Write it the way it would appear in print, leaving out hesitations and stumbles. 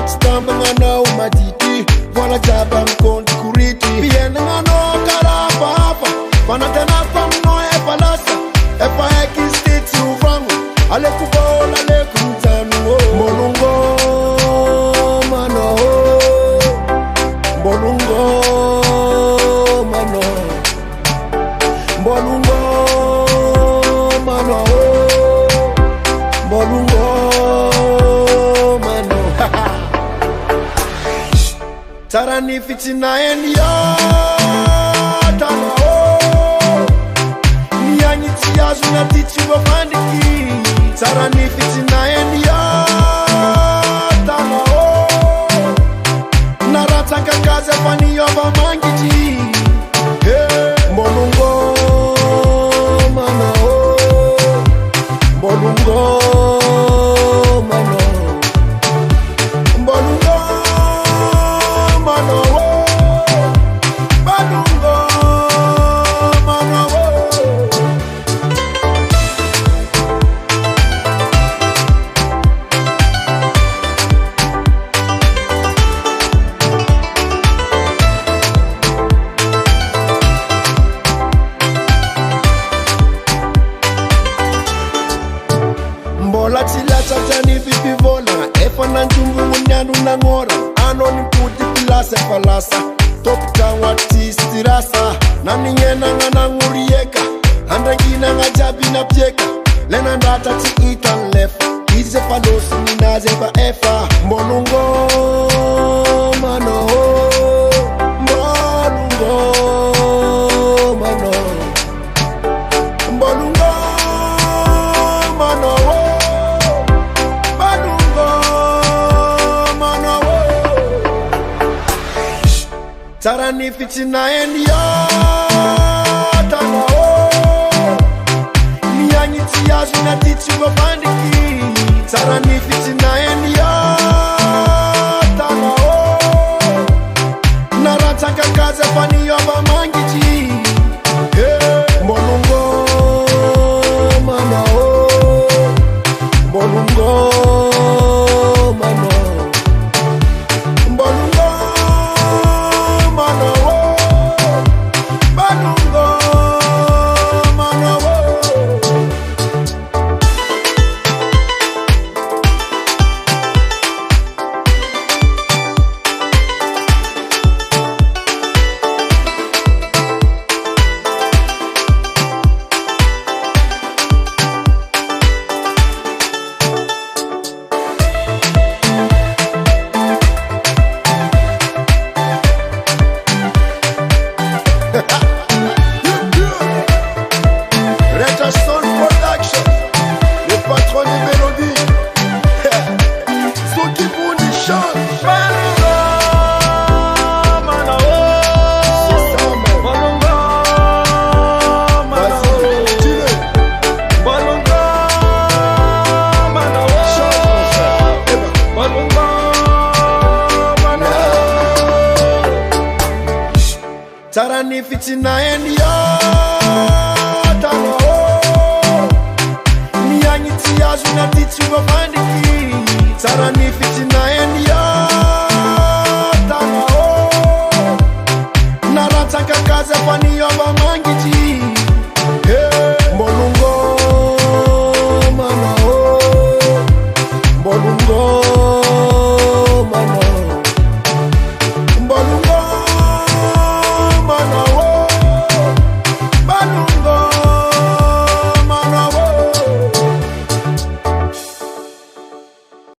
stamba ngana umatiti Vola jabang konti kuriti Biena ngano karapa Panatana pamno e palasa E pa eki stiti uvangu Ale kubola ale kumtanu Molungo mano Molungo mano Molungo mano Molungo mano Tarani fitina enyo Tano Niyanyi tiyazu na tichi wafandiki Tarani fitina enyo Tano Naratanga kaze fani yoba mangiji Molungo mano Molungo mano Molungo mano Molungo mano Mbola tila tatani vipi vola Efa na njungu unyandu na ngora Ano ni puti pilase falasa Topta wati stirasa Nani ngena ngana ngurieka Handa ngina ngajabi na pjeka Lena ndata ti itan lefa Ize palosi ninaze ba efa Molungo mano Molungo mano Molungo mano Tarani fitina enyo Tano Niyanyi tiyazu na tichi wafandiki Tarani fitina enyo Tano Naratanga kaze fani yoba mangiji Molungo mano Molungo mano Molungo mano Molungo mano Tarani fitina enyo Tano Niyanyi tiyazu na tichi wafandiki Tarani fitina enyo Tano Naratanga kaze fani yoba